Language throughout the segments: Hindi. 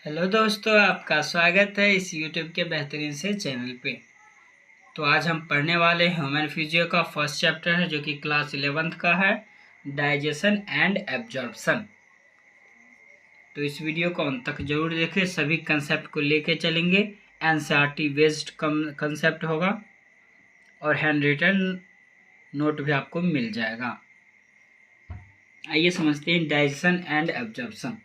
हेलो दोस्तों, आपका स्वागत है इस YouTube के बेहतरीन से चैनल पे। तो आज हम पढ़ने वाले ह्यूमन फिजियो का फर्स्ट चैप्टर है जो कि क्लास 11th का है, डाइजेशन एंड एब्जॉर्प्शन। तो इस वीडियो को अंत तक जरूर देखें, सभी कंसेप्ट को लेके चलेंगे। एनसीईआरटी बेस्ड कंसेप्ट होगा और हैंड रिटन नोट भी आपको मिल जाएगा। आइए समझते हैं डाइजेशन एंड एब्जॉर्प्शन।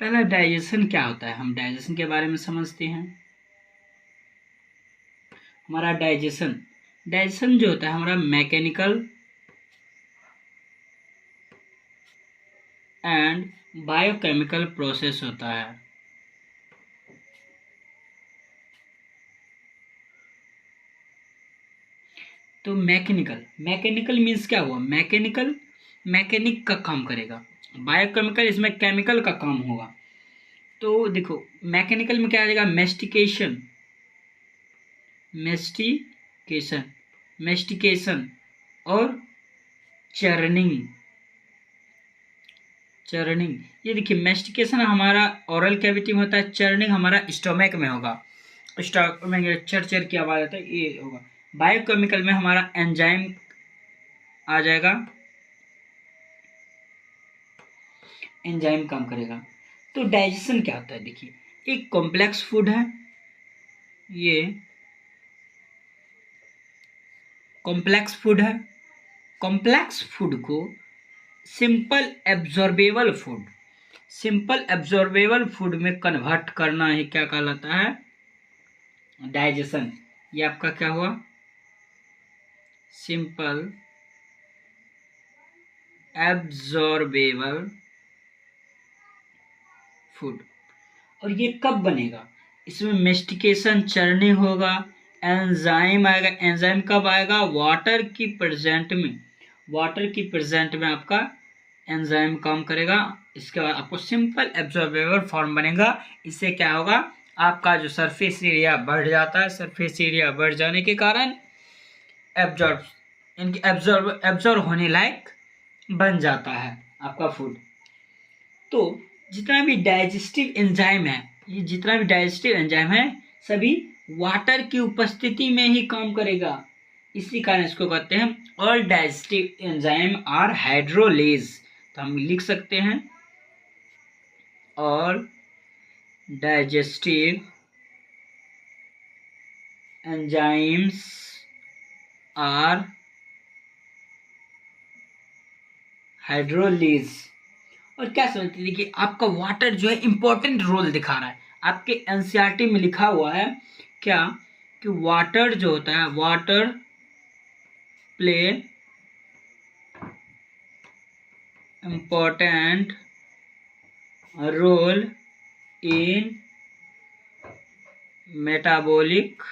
पहला डाइजेशन क्या होता है, हम डाइजेशन के बारे में समझते हैं। हमारा डाइजेशन जो होता है हमारा मैकेनिकल एंड बायोकेमिकल प्रोसेस होता है। तो मैकेनिकल मीन्स क्या हुआ, मैकेनिक का काम करेगा। बायोकेमिकल इसमें केमिकल का काम होगा। तो देखो मैकेनिकल में क्या आ जाएगा, मेस्टिकेशन और चर्निंग। ये देखिए, मेस्टिकेशन हमारा ओरल कैविटी में होता है, चर्निंग हमारा स्टोमक में होगा। स्टोमक चर की आवाज आता है, ये होगा। बायोकेमिकल में हमारा एंजाइम आ जाएगा, एंजाइम काम करेगा। तो डाइजेशन क्या होता है, देखिए एक कॉम्प्लेक्स फूड है, ये कॉम्प्लेक्स फूड को सिंपल एब्जॉर्बेबल फूड में कन्वर्ट करना ही क्या कहलाता है, डाइजेशन। ये आपका क्या हुआ, सिंपल एब्जॉर्बेबल फूड। और ये कब बनेगा, इसमें मेस्टिकेशन चर्निंग होगा, एंजाइम आएगा। एंजाइम कब आएगा, वाटर की प्रेजेंट में आपका एंजाइम काम करेगा। इसके बाद आपको सिंपल एब्जॉर्बेबल फॉर्म बनेगा। इससे क्या होगा, आपका जो सरफेस एरिया बढ़ जाता है, सरफेस एरिया बढ़ जाने के कारण एब्जॉर्ब होने लायक बन जाता है आपका फूड। तो जितना भी डाइजेस्टिव एंजाइम है सभी वाटर की उपस्थिति में ही काम करेगा। इसी कारण इसको कहते हैं all digestive enzyme are hydrolase. तो हम लिख सकते हैं all digestive enzymes are hydrolase. और क्या समझते हैं, देखिए आपका वाटर जो है इंपॉर्टेंट रोल दिखा रहा है। आपके एनसीईआरटी में लिखा हुआ है क्या, कि वाटर जो होता है, water play important role in metabolic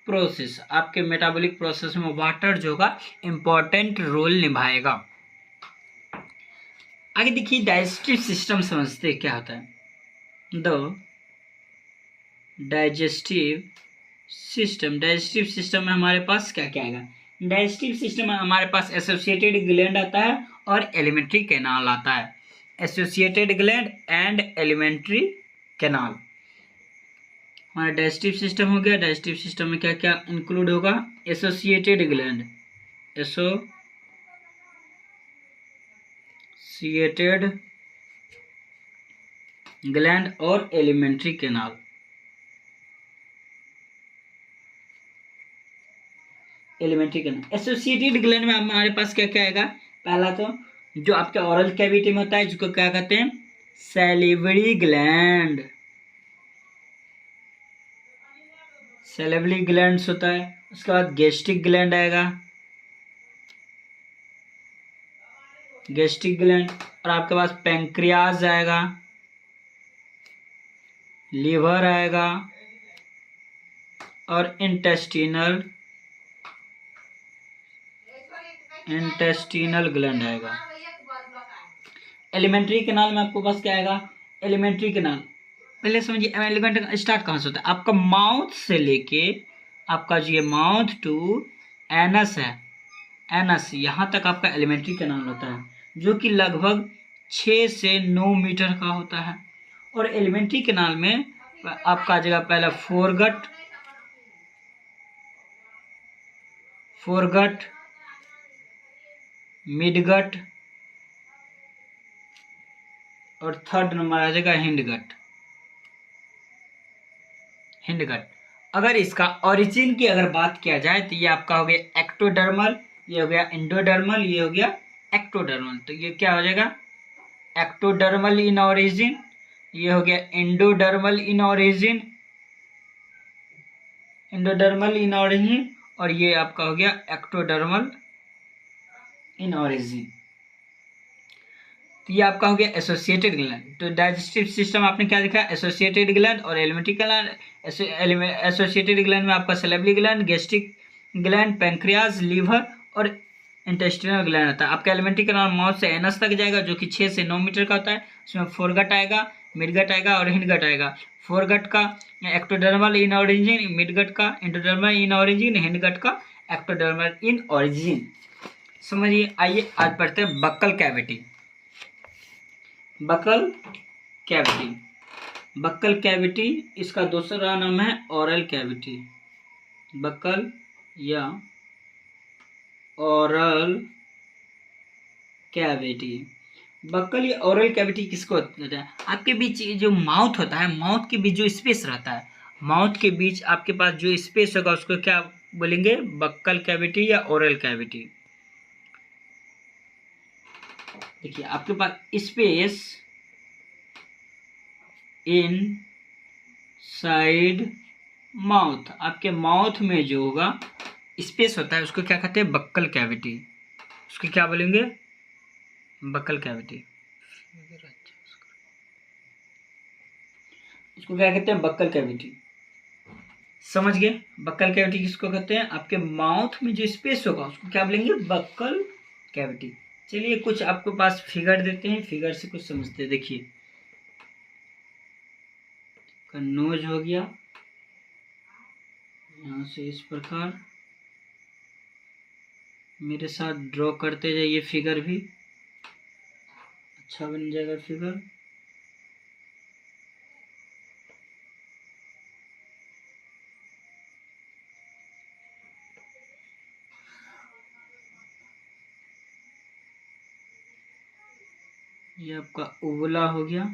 process. आपके मेटाबॉलिक प्रोसेस में वाटर जो होगा इंपॉर्टेंट रोल निभाएगा। आगे देखिए डाइजेस्टिव सिस्टम समझते हैं क्या होता है। द डाइजेस्टिव सिस्टम में हमारे पास क्या क्या आएगा, डाइजेस्टिव सिस्टम में हमारे पास एसोसिएटेड ग्लैंड आता है और एलिमेंट्री कैनाल आता है। Associated gland and alimentary canal हमारा डाइजेस्टिव सिस्टम हो गया। डाइजेस्टिव सिस्टम में क्या क्या इंक्लूड होगा, एसोसिएटेड ग्लैंड और एलिमेंट्री कैनाल। एसोसिएटेड ग्लैंड में हमारे पास क्या क्या आएगा, पहला तो जो आपके ओरल कैविटी में होता है जिसको क्या कहते हैं, सैलिवरी ग्लैंड्स होता है। उसके बाद गैस्ट्रिक ग्लैंड आएगा, और आपके पास पैंक्रियाज आएगा, लीवर आएगा और इंटेस्टिनल ग्लैंड आएगा। एलिमेंट्री कैनाल में आपको पास क्या आएगा, एलिमेंट्री कैनाल पहले समझिए एलिमेंट्री स्टार्ट कहाँ से होता है, आपका माउथ से लेके आपका जो ये माउथ टू एनस है, एनस यहाँ तक आपका एलिमेंट्री कैनाल होता है, जो कि लगभग 6 से 9 मीटर का होता है। और एलिमेंट्री कैनाल में आपका आ जाएगा पहला फोरगट, मिडगट और थर्ड नंबर आ जाएगा हिंडगट। अगर इसका ओरिजिन की अगर बात किया जाए तो ये आपका हो गया एक्टोडर्मल, ये हो गया एंडोडर्मल, ये हो गया एक्टोडर्मल। तो ये क्या हो जाएगा एक्टोडर्मल इन ओरिजिन, ये हो गया एंडोडर्मल इन ओरिजिन, और ये आपका हो गया एक्टोडर्मल इन ओरिजिन। तो ये आपका हो गया एसोसिएटेड ग्लैंड। तो डाइजेस्टिव सिस्टम आपने क्या देखा, एसोसिएटेड ग्लैंड और एलिमेंट्री ग्लैंड। एसोसिएटेड ग्लैंड में आपका salivary gland, gastric gland, pancreas, liver और इंटेस्टिनल ग्लैंड आता है। आपका एलिमेंट्री ग्लैंड माउथ से एनस तक जाएगा जो कि 6 से 9 मीटर का होता है। उसमें फोरगट आएगा, मिडगट आएगा और हिंडगट आएगा। फोरगट का एक्टोडर्मल इन ओरिजिन, मिडगट का एंडोडर्मल इन ओरिजिन, हिंडगट का एक्टोडर्मल इन ओरिजिन। समझिए। आइए आज पढ़ते हैं बक्कल कैविटी। बक्कल कैविटी इसका दूसरा नाम है ओरल कैविटी। बक्कल या ओरल कैविटी। बक्कल या ओरल कैविटी किसको होता है, आपके बीच जो माउथ होता है, माउथ के बीच जो स्पेस रहता है, माउथ के बीच आपके पास जो स्पेस होगा उसको क्या बोलेंगे, बक्कल कैविटी या ओरल कैविटी। देखिए आपके पास स्पेस इन साइड माउथ, आपके माउथ में जो होगा स्पेस होता है उसको क्या कहते हैं, बक्कल कैविटी। उसको क्या बोलेंगे, बक्कल कैविटी। इसको क्या कहते हैं, बक्कल कैविटी। समझ गए। बक्कल कैविटी किसको कहते हैं, आपके माउथ में जो स्पेस होगा उसको क्या बोलेंगे, बक्कल कैविटी। चलिए कुछ आपके पास फिगर देते हैं, फिगर से कुछ समझते हैं। देखिए का नोज हो गया, यहाँ से इस प्रकार मेरे साथ ड्रॉ करते जाइए, फिगर भी अच्छा बन जाएगा फिगर। ये आपका उबला हो गया,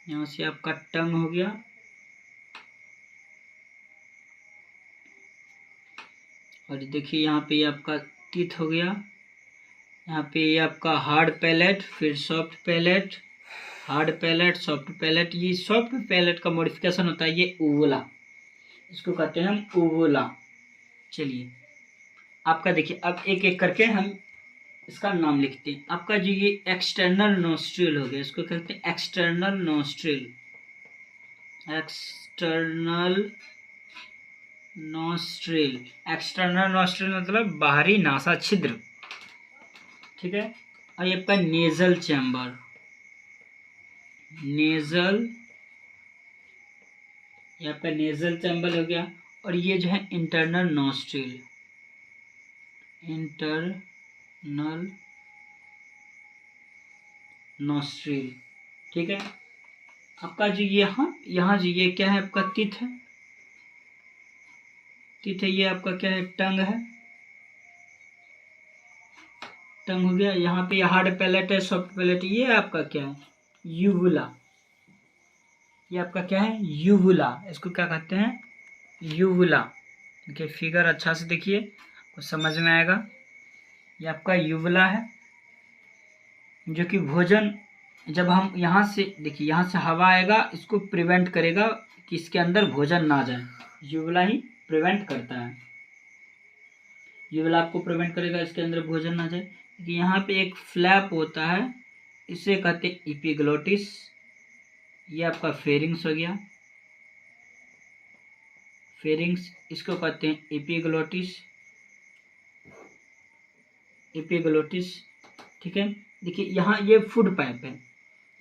यहाँ से आपका टंग हो गया, और देखिए यहाँ पे ये आपका टीथ हो गया, यहाँ पे ये आपका हार्ड पैलेट, फिर soft palate, hard palate, soft palate. ये सॉफ्ट पैलेट का मॉडिफिकेशन होता है ये उवला, इसको कहते हैं हम उवला। चलिए आपका देखिए अब एक एक करके हम इसका नाम लिखते हैं। आपका जो ये एक्सटर्नल नोस्ट्रिल हो गया, इसको कहते हैं external nostril. External nostril, external nostril मतलब बाहरी नासा छिद्र, ठीक है। और ये आपका नेजल चैम्बर, नेजल, ये आपका नेजल चैम्बर हो गया। और ये जो है इंटरनल नोस्ट्रिल, इंटरनल नोस्ट्रिल, ठीक है। आपका जो यहाँ जो ये क्या है, आपका टीथ है, टीथ है। ये आपका क्या है, टंग है, टंग हो गया। यहाँ पे हार्ड पैलेट है, सॉफ्ट पैलेट। ये आपका क्या है, यूवुला। ये आपका क्या है, यूवुला। इसको क्या कहते हैं, यूवुला। देखिए फिगर अच्छा से देखिए, कुछ समझ में आएगा। ये आपका यूवुला है, जो कि भोजन जब हम यहाँ से देखिए, यहाँ से हवा आएगा, इसको प्रिवेंट करेगा कि इसके अंदर भोजन ना जाए। यूवुला ही प्रिवेंट करता है, यूवुला आपको प्रिवेंट करेगा इसके अंदर भोजन ना जाए। कि यहाँ पे एक फ्लैप होता है, इसे कहते हैं इपिग्लोटिस। ये आपका फेरिंग्स हो गया, फेरिंग्स, इसको कहते हैं इपिग्लोटिस, इपिग्लोटिस, ठीक है। देखिए यहाँ ये फूड पाइप है,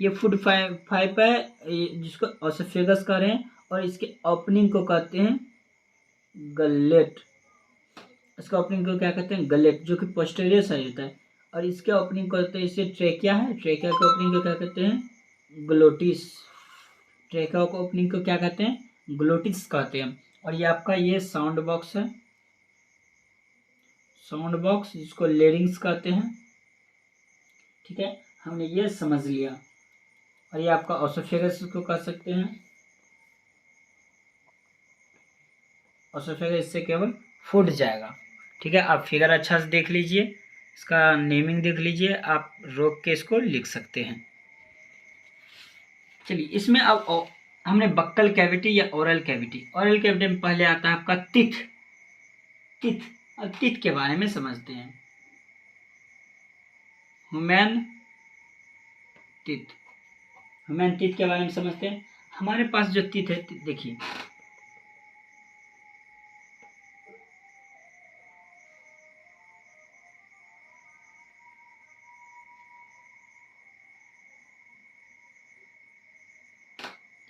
ये फूड पाइप है, जिसको ओसोफेगस कह रहे हैं। और इसके ओपनिंग को कहते हैं गलेट। इसका ओपनिंग को क्या कहते हैं, गलेट, जो कि पोस्टीरियर साइड होता है। और इसके ओपनिंग को कहते हैं, इसे ट्रेकिया है, ट्रेकिया के ओपनिंग को क्या कहते हैं, ग्लोटिस। ट्रेका को ओपनिंग को क्या कहते हैं? ग्लोटिस कहते हैं। और ये आपका ये साउंड बॉक्स है, साउंड बॉक्स जिसको लेरिंग्स कहते हैं। ठीक है, हमने ये समझ लिया। और ये आपका ओसोफेगस को कह सकते हैं। ओसोफेगस इससे केवल फूट जाएगा। ठीक है, आप फिगर अच्छा से देख लीजिए, इसका नेमिंग देख लीजिए, आप रोक के इसको लिख सकते हैं। चलिए, इसमें अब हमने बक्कल कैविटी या ओरल कैविटी, ओरल कैविटी में पहले आता है आपका टीथ। टीथ, अब टीथ के बारे में समझते हैं। ह्यूमन टीथ, ह्यूमन टीथ के बारे में समझते हैं। हमारे पास जो टीथ है, देखिए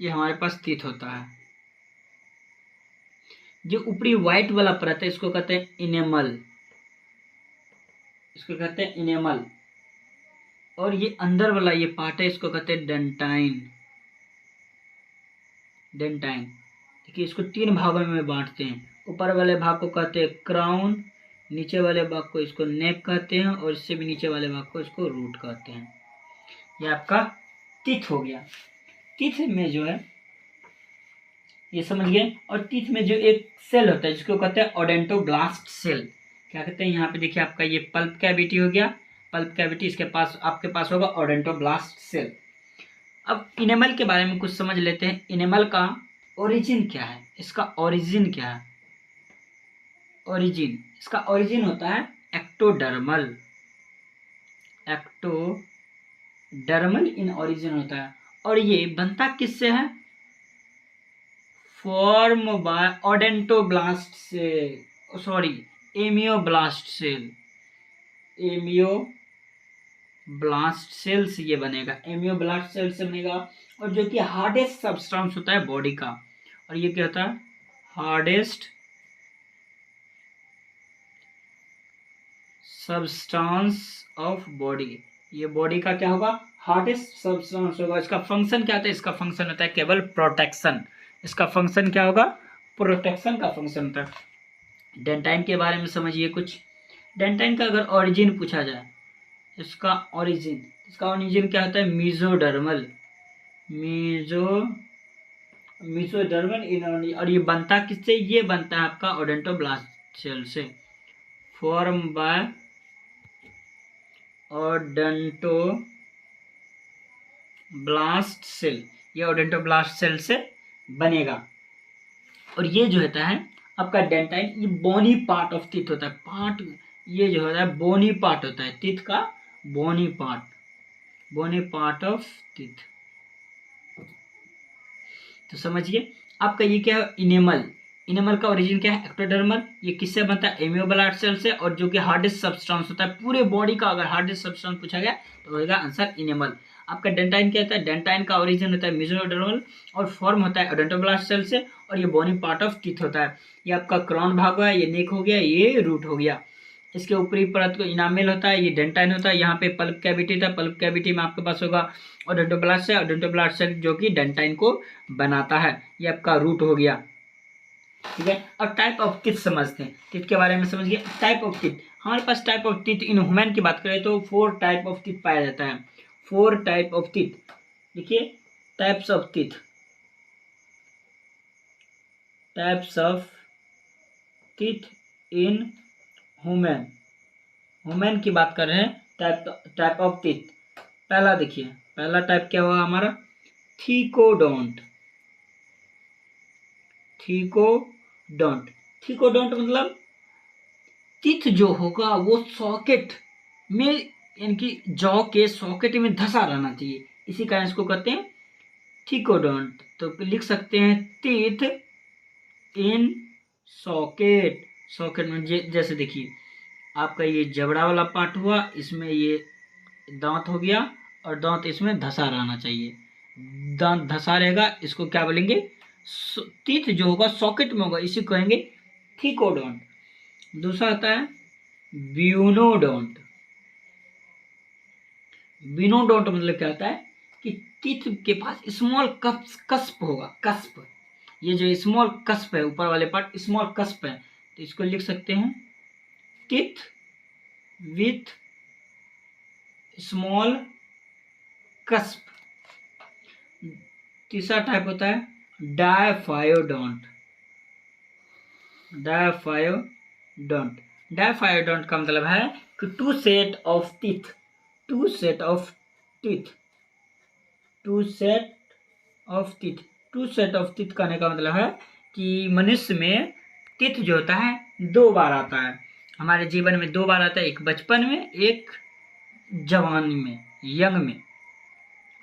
ये हमारे पास टीथ होता है। जो ऊपरी व्हाइट वाला परत है इसको कहते हैं इनेमल, इसको कहते हैं इनेमल। और ये अंदर वाला ये पार्ट है इसको कहते हैं डेंटाइन। डेंटाइन, देखिए इसको 3 भागों में बांटते हैं। ऊपर वाले भाग को कहते हैं क्राउन, नीचे वाले भाग को इसको नेक कहते हैं, और इससे भी नीचे वाले भाग को इसको रूट कहते हैं। ये आपका टीथ हो गया। टीथ में जो है ये समझ गए। और टीथ में जो एक सेल होता है जिसको कहते हैं ओडेंटोब्लास्ट सेल, क्या कहते हैं, यहाँ पे देखिए आपका ये पल्प कैविटी हो गया। पल्प कैविटी, इसके पास आपके पास होगा ओडेंटोब्लास्ट सेल। अब इनेमल के बारे में कुछ समझ लेते हैं। इनेमल का ओरिजिन क्या है, इसका ओरिजिन क्या है? ओरिजिन, इसका ओरिजिन होता है एक्टोडर्मल। एक्टोडर्मल इन ओरिजिन होता है। और ये बनता किससे है? Form by odontoblast cell, sorry ameloblast cell. Ameloblast cell से ये बनेगा, एमियोब्लास्ट सेल से बनेगा। और जो कि हार्डेस्ट सब्सटेंस होता है बॉडी का। और ये क्या होता है? Hardest substance of body. ये बॉडी का क्या होगा? हार्डेस्ट सब्सटेंस होगा। इसका फंक्शन क्या होता है? इसका फंक्शन होता है केवल प्रोटेक्शन। इसका फंक्शन क्या होगा? प्रोटेक्शन का फंक्शन होता है। डेंटाइन के बारे में समझिए कुछ। डेंटाइन का अगर ओरिजिन पूछा जाए, इसका ओरिजिन क्या होता है? मीजोडर्मल। मीजोडर्मल। और ये बनता किससे? ये बनता है आपका ओडेंटोब्लास्ट सेल से। फॉर्म बाय ओडेंटोब्लास्ट सेल, ये ओडेंटोब्लास्ट सेल से बनेगा। और ये जो होता है आपका डेंटाइन, ये बोनी पार्ट ऑफ टीथ होता है। पार्ट, ये जो होता है बोनी पार्ट होता है टीथ का, बोनी पार्ट ऑफ टीथ। तो समझिए आपका ये क्या है? इनेमल। इनेमल का ओरिजिन क्या है? एक्टोडर्मल। ये किससे बनता है? एमियोब्लास्ट सेल से। और जो कि हार्डेस्ट सब्सटेंस होता है पूरे बॉडी का, अगर हार्डेस्ट सब्सटेंस पूछा गया तो होगा आंसर इनेमल। आपका डेंटाइन क्या होता है? डेंटाइन का ओरिजिन होता है मेसोडर्मल और फॉर्म होता है ओडेंटोब्लास्ट सेल से। और ये बोनी पार्ट ऑफ टीथ होता है। ये आपका क्राउन भाग हुआ, ये नेक हो गया, ये रूट हो गया। इसके ऊपरी परत को इनामेल होता है, ये डेंटाइन होता है। यहाँ पे पल्प कैविटी था, पल्प कैविटी में आपके पास होगा ओडेंटोब्लास्ट सेल, ओडेंटोब्लास्ट सेल जो कि डेंटाइन को बनाता है। ये आपका रूट हो गया। ठीक है, और टाइप ऑफ टीथ समझते हैं। टीथ के बारे में समझ गए। टाइप ऑफ टीथ, हमारे पास type of teeth in human की बात करें तो 4 टाइप ऑफ टीथ पाया जाता है। 4 टाइप ऑफ टीथ। देखिए types of teeth, types of teeth in human. Human की बात कर रहे हैं। Type of teeth. पहला देखिए, पहला टाइप क्या हुआ हमारा? थीकोडोंट। थीकोडोंट, थीकोडोंट मतलब टीथ जो होगा वो सॉकेट में, यानी कि जॉ के सॉकेट में धंसा रहना चाहिए, इसी कारण इसको कहते हैं थीकोडोंट। तो लिख सकते हैं टीथ इन सॉकेट। सॉकेट में जैसे देखिए आपका ये जबड़ा वाला पार्ट हुआ, इसमें ये दांत हो गया और दांत इसमें धंसा रहना चाहिए। दांत धंसा रहेगा, इसको क्या बोलेंगे? टीथ जो होगा सॉकेट में होगा, इसी को कहेंगे थीकोडोंट। दूसरा आता है ब्यूनोडोंट। ब्यूनोडोंट मतलब क्या होता है? कि टीथ के पास स्मॉल कस्प होगा, कस्प, ये जो स्मॉल कस्प है ऊपर वाले पार्ट स्मॉल कस्प है, तो इसको लिख सकते हैं टीथ विथ स्मॉल कस्प। तीसरा टाइप होता है डायफायोडोंट। डायफायोडोंट, डायफायोडोंट का मतलब है कि two set of teeth, two set of teeth, two set of teeth, two set of teeth कहने का मतलब है कि मनुष्य में टीथ जो होता है दो बार आता है, हमारे जीवन में दो बार आता है, एक बचपन में, एक जवानी में, यंग में।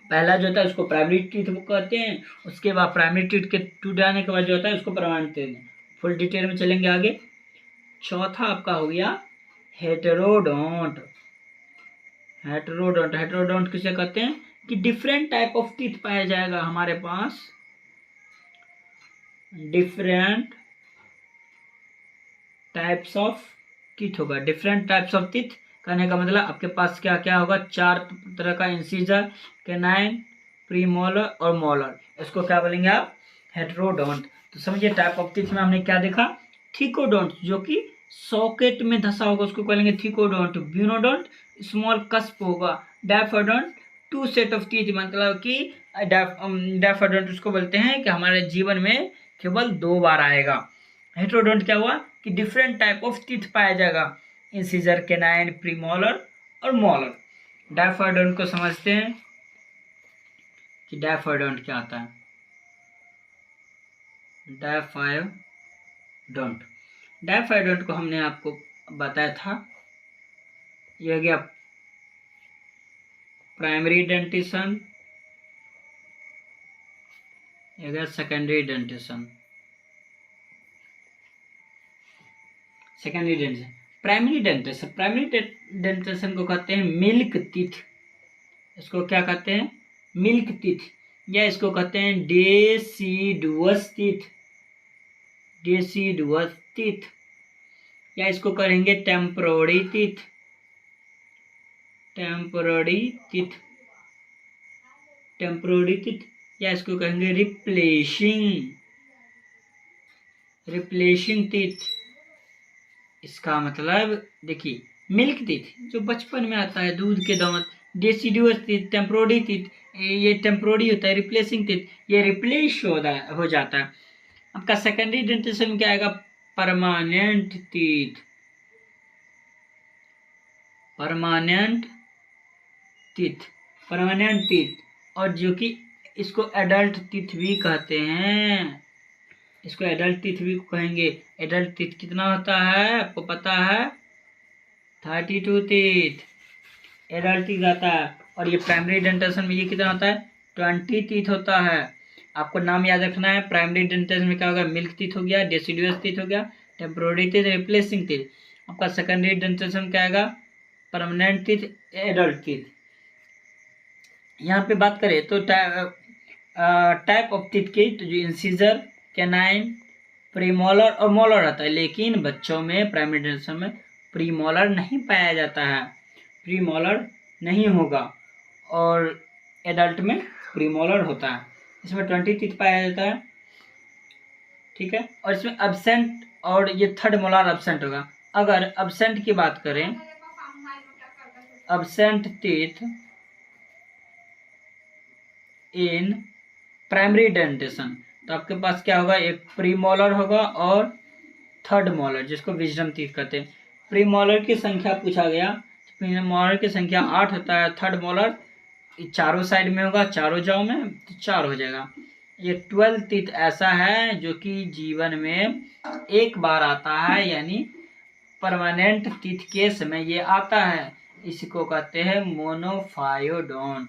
पहला जो होता है उसको प्राइमरी टीथ कहते हैं, उसके बाद प्राइमरी टीथ के टूट जाने के बाद जो होता है उसको परमानेंट टीथ। फुल डिटेल में चलेंगे आगे। चौथा आपका हो गया हेटेरोडोंट। हेटेरोडोंट, हेटेरोडोंट किसे कहते हैं कि डिफरेंट टाइप ऑफ टीथ पाया जाएगा हमारे पास, डिफरेंट टाइप्स ऑफ टीथ होगा। डिफरेंट टाइप्स ऑफ टीथ कहने का मतलब आपके पास क्या क्या होगा, चार तरह का इंसीजर, कैनाइन, प्रीमोलर और मोलर, इसको क्या बोलेंगे आप, हेटेरोडोंट। तो समझिए टाइप ऑफ टीथ में हमने क्या देखा, थिकोडोंट जो कि सॉकेट में धंसा होगा उसको बोलेंगे थिकोडोंट, ब्यूनोडोंट स्मॉल कस्प होगा, डायफोडोंट टू सेट ऑफ टीथ, मतलब कि डायफोडोंट उसको बोलते हैं कि हमारे जीवन में केवल दो बार आएगा। हेटेरोडोंट क्या हुआ कि डिफरेंट टाइप ऑफ टीथ पाया जाएगा, इंसीजर, कैनाइन, प्रीमोलर और मोलर। डायफोडोंट को समझते हैं कि डायफोडोंट क्या आता है। डायफोडोंट, डायफोडोंट को हमने आपको बताया था, यह हो गया प्राइमरी डेंटिशन, यह गया secondary dentition. Secondary dentition, primary dentition, primary dentition को कहते हैं मिल्क टीथ, इसको क्या कहते हैं, मिल्क टीथ, या इसको कहते हैं डेसिडुअस टीथ, डेसिडुअस टीथ, या इसको करेंगे temporary teeth, temporary teeth, temporary teeth, या इसको कहेंगे रिप्लेसिंग, रिप्लेसिंग टीथ। इसका मतलब देखिए, मिल्क टीथ जो बचपन में आता है दूध के दांत, डेसिडुअस टीथ, टेम्पोररी टीथ, ये टेम्पोररी होता है, रिप्लेसिंग टीथ ये रिप्लेस हो जाता है। आपका सेकेंडरी डेंटिशन क्या आएगा, permanent teeth, permanent teeth, permanent teeth, और जो कि इसको एडल्ट टीथ भी कहते हैं, इसको एडल्ट टीथ भी कहेंगे। एडल्ट टीथ कितना होता है आपको पता है, 32 टीथ एडल्ट टीथ आता है। और ये प्राइमरी डेंटिशन में ये कितना होता है, 20 टीथ होता है। आपको नाम याद रखना है, प्राइमरी डेंटिशन में क्या होगा, मिल्क टीथ हो गया, डेसिडुअस टीथ हो गया, टेम्पोररी टीथ, रिप्लेसिंग टीथ। आपका सेकेंडरी डेंटिशन क्या आएगा, परमानेंट टीथ, एडल्ट टीथ। यहाँ पे बात करें तो टाइप ऑफ टीथ की, तो जो इंसीजर, कैनाइन, प्रीमोलर और मोलर आता है, लेकिन बच्चों में प्राइमरी डेंटिशन में प्रीमोलर नहीं पाया जाता है, प्रीमोलर नहीं होगा, और एडल्ट में प्रीमोलर होता है। इसमें 20 टीथ पाया जाता है, ठीक है। और इसमें एब्सेंट, और ये थर्ड मोलर एब्सेंट होगा। अगर एब्सेंट की बात करें, absent teeth in primary dentition, तो आपके पास क्या होगा, एक प्रीमोलर होगा और थर्ड मोलर, जिसको विजडम टीथ कहते हैं। प्रीमोलर की संख्या पूछा गया, प्रीमोलर की संख्या 8 होता है, थर्ड मोलर चारों साइड में होगा, चारों जाओ में, तो 4 हो जाएगा। ये 12 टीथ ऐसा है जो कि जीवन में एक बार आता है, यानी परमानेंट टीथ के समय ये आता है, इसको कहते हैं मोनोफायोडोंट,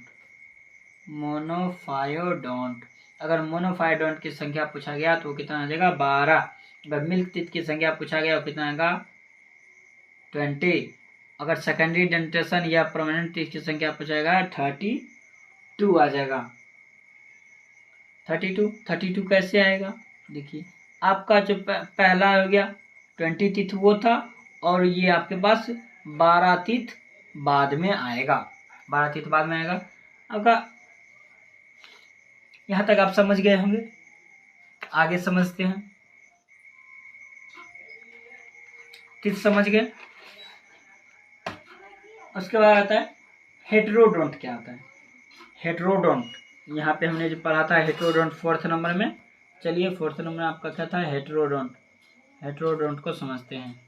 मोनोफायोडोंट। अगर मोनोफायोडोंट की संख्या पूछा गया तो कितना आ जाएगा, 12। अगर मिल्क टीथ की संख्या पूछा गया तो कितना आएगा, 20। अगर सेकेंडरी डेंटिशन या परमानेंट टीथ की संख्या पूछाएगा 32 आ जाएगा। 32 कैसे आएगा, देखिए आपका जो पहला हो गया 20 टीथ वो था, और ये आपके पास 12 टीथ बाद में आएगा, 12 टीथ बाद में आएगा। आपका यहाँ तक आप समझ गए होंगे। आगे समझते हैं। किस समझ गए। उसके बाद आता है हेटेरोडोंट। क्या होता है हेटेरोडोंट। यहाँ पे हमने जो पढ़ा था हेटेरोडोंट 4th नंबर में। चलिए 4th नंबर आपका क्या था हेटेरोडोंट। हेटेरोडोंट को समझते हैं।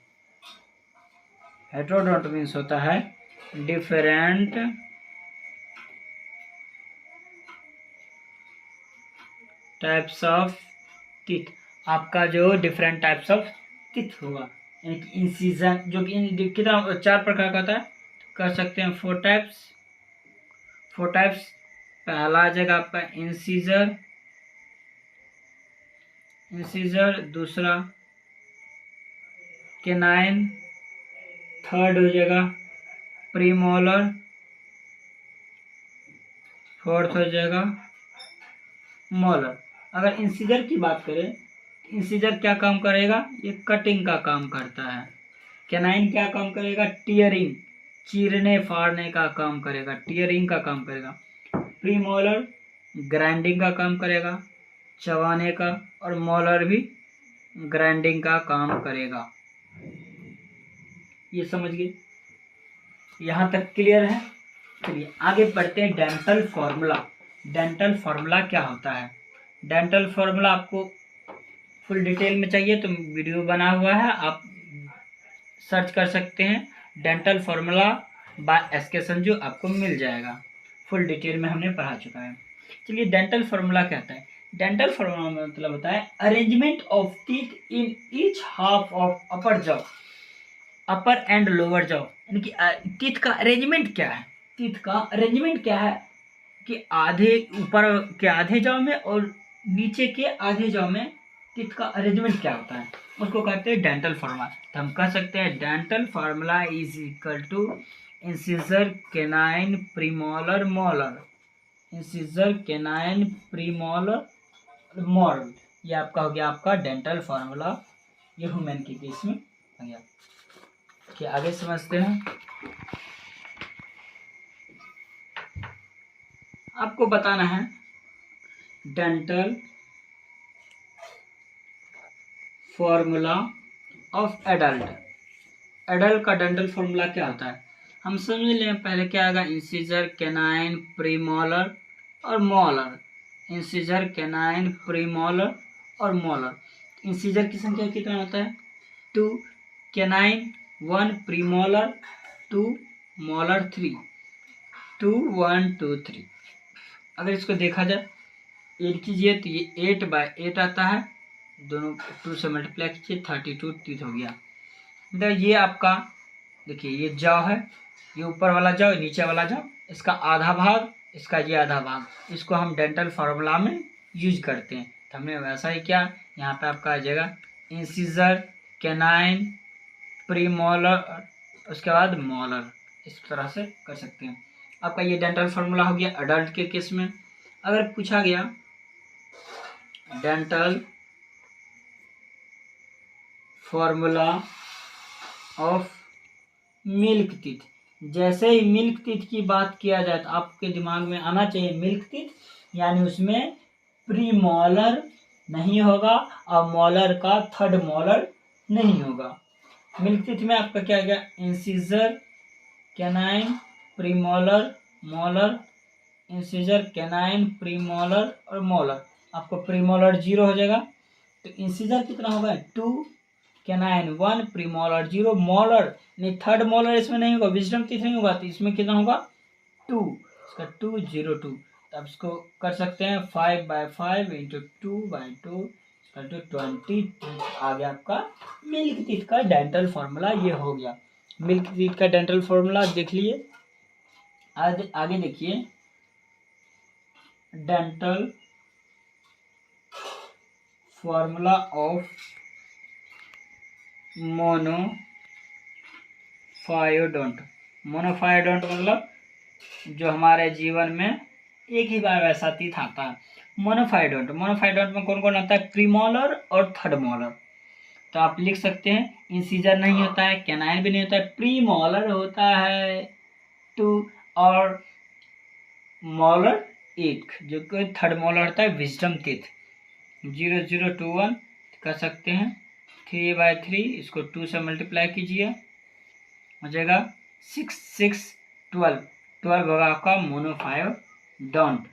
हेटेरोडोंट मीन्स होता है डिफरेंट टाइप्स ऑफ टीथ। आपका जो डिफरेंट टाइप्स ऑफ टीथ होगा, यानी कि इंसिजन, जो कि कितना 4 प्रकार का होता है। कर सकते हैं 4 टाइप्स। पहला आ जाएगा आपका इंसिजर। दूसरा केनाइन। थर्ड हो जाएगा प्रीमोलर। फोर्थ हो जाएगा मोलर। अगर इंसिजर की बात करें, इंसिजर क्या काम करेगा, ये कटिंग का काम करता है। केनाइन क्या काम करेगा, टीयरिंग, चीरने फाड़ने का काम करेगा, टीयरिंग का काम करेगा। प्रीमोलर ग्राइंडिंग का काम करेगा, चबाने का। और मोलर भी ग्राइंडिंग का काम करेगा। ये समझ गए, यहाँ तक क्लियर है। चलिए आगे बढ़ते हैं डेंटल फॉर्मूला। डेंटल फॉर्मूला क्या होता है। डेंटल फॉर्मूला आपको फुल डिटेल में चाहिए तो वीडियो बना हुआ है, आप सर्च कर सकते हैं। Dental formula bye SK. Sanju, आपको मिल जाएगा। फुल डिटेल में हमने पढ़ा चुका है। चलिए डेंटल फॉर्मूला क्या होता है। डेंटल फॉर्मूला मतलब होता है arrangement of teeth in each half of upper jaw, upper and lower jaw. यानी कि टीथ का अरेंजमेंट क्या है। टीथ का अरेंजमेंट क्या है कि आधे ऊपर के आधे जॉ में और नीचे के आधे जॉ में टीथ का अरेंजमेंट क्या होता है, उसको कहते हैं डेंटल फार्मूला। तो हम कह सकते हैं dental formula is equal to incisor, canine, premolar, molar. Incisor, canine, premolar, molar. ये आपका हो गया आपका डेंटल फार्मूला। ये ह्यूमन के केस में हो गया। कि आगे समझते हैं। आपको बताना है dental formula of adult. Adult का डेंटल फॉर्मूला क्या होता है, हम समझ लें। पहले क्या आएगा, इंसिजर, केनाइन, प्रीमोलर और मोलर। इंसिजर, केनाइन, प्रीमोलर और मोलर। इंसिजर की संख्या कितना होता है 2, केनाइन 1, प्रीमोलर 2, मोलर 3। 2 1 2 3। अगर इसको देखा जाए, ऐड कीजिए तो ये 8/8 आता है। दोनों 2 से मल्टीप्लाई कीजिए, 32 टीथ हो गया। तो ये आपका देखिए, ये जॉ है, ये ऊपर वाला जॉ, नीचे वाला जॉ, इसका आधा भाग, इसका ये आधा भाग, इसको हम डेंटल फार्मूला में यूज करते हैं। तो हमने वैसा ही किया। यहाँ पे आपका आ जाएगा इंसिजर, केनाइन, प्रीमोलर, उसके बाद मोलर। इस तरह से कर सकते हैं। आपका ये डेंटल फार्मूला हो गया अडल्ट के केस में। अगर पूछा गया dental formula of milk teeth, जैसे ही मिल्क टीथ की बात किया जाए तो आपके दिमाग में आना चाहिए मिल्क टीथ, यानी उसमें प्रीमोलर नहीं होगा और मोलर का थर्ड मोलर नहीं होगा। मिल्क टीथ में आपका क्या गया, incisor, canine, premolar, molar. Incisor, canine, premolar और मोलर। आपको प्रीमोलर 0 हो जाएगा, तो इंसिजर कितना होगा 2, केनाइन 1, प्रीमोलर 0, मोलर नहीं, थर्ड मोलर इसमें नहीं होगा, विजडम टीथ नहीं होगा, तो इसमें कितना होगा 2, इसका 2 0 2। तो आप इसको कर सकते हैं 5/5 इंटू 2/2 इंटू 20। आ गया आपका मिल्क टीथ का डेंटल फार्मूला। ये हो गया मिल्क टीथ का डेंटल फार्मूला। देख लिए। आगे देखिए डेंटल फॉर्मूला ऑफ मोनोफायोडोंट। मोनोफायोडोंट मतलब जो हमारे जीवन में एक ही बार वैसा टीथ आता है। मोनोफायोडोंट में कौन कौन आता है, प्रीमोलर और थर्ड मोलर। तो आप लिख सकते हैं इंसिजर नहीं होता है, केनाइन भी नहीं होता है, प्रीमोलर होता है 2 और मोलर एक जो कि थर्ड मोलर होता है विजडम टीथ 0021 कर सकते हैं 3/3 इसको 2 से मल्टीप्लाई कीजिए हो जाएगा 6 6 12 12 होगा आपका मोनो 5 डोंट।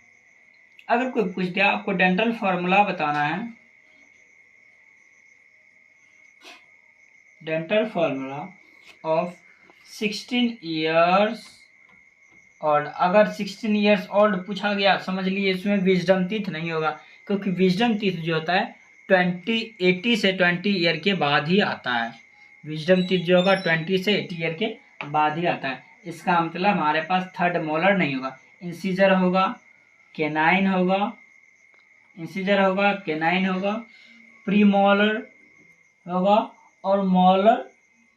अगर कोई पूछ दिया आपको डेंटल फॉर्मूला बताना है, dental formula of 16 years old, अगर 16 ईयर्स ओल्ड पूछा गया समझ लीजिए इसमें विजडम टीथ नहीं होगा, क्योंकि विजडम टीथ जो होता है 80 से 20 ईयर के बाद ही आता है। विजडम टीथ जो होगा 20 से 80 ईयर के बाद ही आता है। इसका मतलब हमारे पास थर्ड मोलर नहीं होगा, इंसीजर होगा, केनाइन होगा, इंसीजर होगा, केनाइन होगा, प्री मोलर होगा और मोलर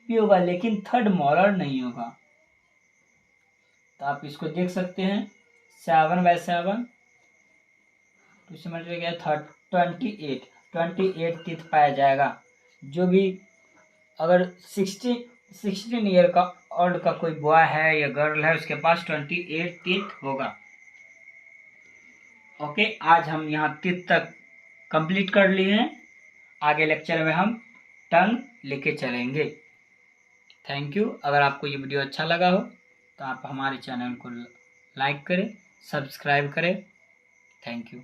भी होगा, लेकिन थर्ड मोलर नहीं होगा। तो आप इसको देख सकते हैं 7/7 2 से मल्टीप्लाई किया 28 टीथ पाया जाएगा। जो भी अगर 16 ईयर का ओल्ड का कोई बॉय है या गर्ल है उसके पास 28 टीथ होगा। ओके, आज हम यहाँ टीथ तक कंप्लीट कर लिए हैं। आगे लेक्चर में हम टंग लेके चलेंगे। Thank you. अगर आपको ये वीडियो अच्छा लगा हो तो आप हमारे चैनल को लाइक करें, सब्सक्राइब करें। Thank you.